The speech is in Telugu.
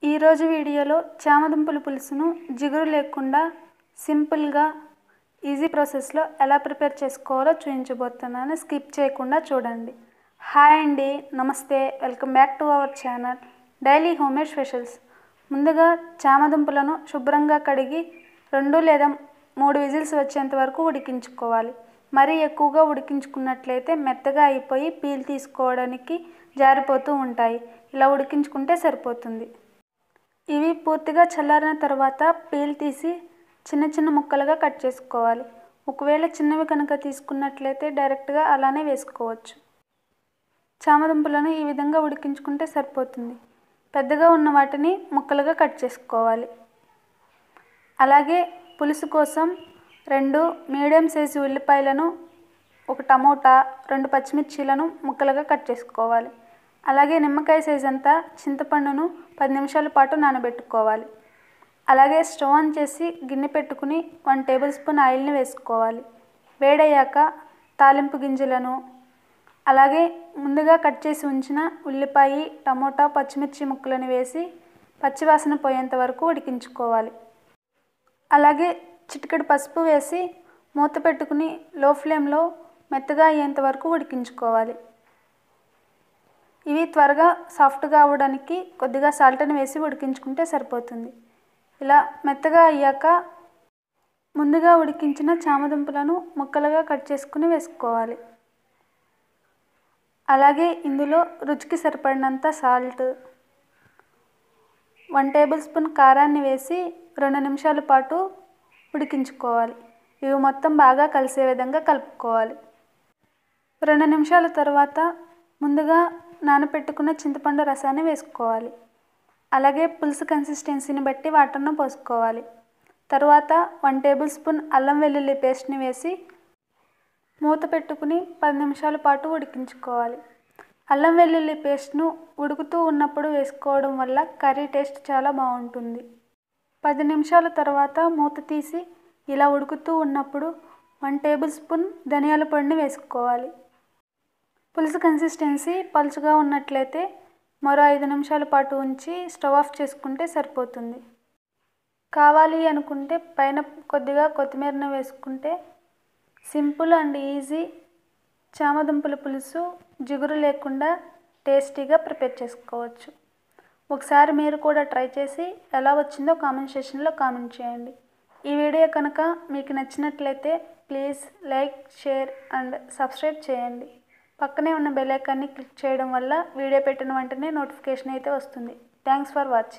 ఈ రోజు వీడియోలో చామదుంపల పులుసును జిగురు లేకుండా సింపుల్గా ఈజీ ప్రాసెస్లో ఎలా ప్రిపేర్ చేసుకోవాలో చూపించబోతున్నాను. స్కిప్ చేయకుండా చూడండి. హాయ్ అండి, నమస్తే, welcome back to our channel daily homemade specials. ముందుగా చామదుంపలను శుభ్రంగా కడిగి 2 లేదా 3 విజిల్స్ వచ్చేంత వరకు ఉడికించుకోవాలి. మరీ ఎక్కువగా ఉడికించుకున్నట్లయితే మెత్తగా అయిపోయి పీల్ తీసుకోవడానికి జారిపోతూ ఉంటాయి. ఇలా ఉడికించుకుంటే సరిపోతుంది. ఇవి పూర్తిగా చల్లారిన తర్వాత పీల్ తీసి చిన్న చిన్న ముక్కలుగా కట్ చేసుకోవాలి. ఒకవేళ చిన్నవి కనుక తీసుకున్నట్లయితే డైరెక్ట్గా అలానే వేసుకోవచ్చు. చామదుంపలను ఈ విధంగా ఉడికించుకుంటే సరిపోతుంది. పెద్దగా ఉన్న వాటిని ముక్కలుగా కట్ చేసుకోవాలి. అలాగే పులుసు కోసం 2 మీడియం సైజు ఉల్లిపాయలను, 1 టమోటా, 2 పచ్చిమిర్చీలను ముక్కలుగా కట్ చేసుకోవాలి. అలాగే నిమ్మకాయ సైజ్ అంతా చింతపండును 10 నిమిషాల పాటు నానబెట్టుకోవాలి. అలాగే స్టవ్ ఆన్ చేసి గిన్నె పెట్టుకుని 1 టేబుల్ స్పూన్ ఆయిల్ని వేసుకోవాలి. వేడయ్యాక తాలింపు గింజలను, అలాగే ముందుగా కట్ చేసి ఉంచిన ఉల్లిపాయ, టమోటా, పచ్చిమిర్చి ముక్కలను వేసి పచ్చివాసన పోయేంత వరకు ఉడికించుకోవాలి. అలాగే చిటికెడు పసుపు వేసి మూత పెట్టుకుని లో ఫ్లేమ్లో మెత్తగా అయ్యేంత వరకు ఉడికించుకోవాలి. ఇవి త్వరగా సాఫ్ట్గా అవ్వడానికి కొద్దిగా సాల్ట్ని వేసి ఉడికించుకుంటే సరిపోతుంది. ఇలా మెత్తగా అయ్యాక ముందుగా ఉడికించిన చామదుంపలను ముక్కలుగా కట్ చేసుకుని వేసుకోవాలి. అలాగే ఇందులో రుచికి సరిపడినంత సాల్ట్, 1 టేబుల్ స్పూన్ కారాన్ని వేసి 2 నిమిషాల పాటు ఉడికించుకోవాలి. ఇవి మొత్తం బాగా కలిసే విధంగా కలుపుకోవాలి. 2 నిమిషాల తర్వాత ముందుగా నానబెట్టుకున్న చింతపండు రసాన్ని వేసుకోవాలి. అలాగే పులుసు కన్సిస్టెన్సీని బట్టి వాటర్ను పోసుకోవాలి. తర్వాత 1 టేబుల్ స్పూన్ అల్లం వెల్లుల్లి పేస్ట్ని వేసి మూత పెట్టుకుని 10 నిమిషాల పాటు ఉడికించుకోవాలి. అల్లం వెల్లుల్లి పేస్ట్ను ఉడుకుతూ ఉన్నప్పుడు వేసుకోవడం వల్ల కర్రీ టేస్ట్ చాలా బాగుంటుంది. 10 నిమిషాల తర్వాత మూత తీసి ఇలా ఉడుకుతూ ఉన్నప్పుడు 1 టేబుల్ స్పూన్ ధనియాల పొడిని వేసుకోవాలి. పులుసు కన్సిస్టెన్సీ పలుచగా ఉన్నట్లయితే మరో 5 నిమిషాల పాటు ఉంచి స్టవ్ ఆఫ్ చేసుకుంటే సరిపోతుంది. కావాలి అనుకుంటే పైన కొద్దిగా కొత్తిమీరను వేసుకుంటే సింపుల్ అండ్ ఈజీ చామదుంపల పులుసు జిగురు లేకుండా టేస్టీగా ప్రిపేర్ చేసుకోవచ్చు. ఒకసారి మీరు కూడా ట్రై చేసి ఎలా వచ్చిందో కామెంట్ సెక్షన్లో కామెంట్ చేయండి. ఈ వీడియో కనుక మీకు నచ్చినట్లయితే please like, share and subscribe చేయండి. పక్కనే ఉన్న బెల్ ఐకాన్ని క్లిక్ చేయడం వల్ల వీడియో పెట్టిన వెంటనే నోటిఫికేషన్ అయితే వస్తుంది. Thanks for watching.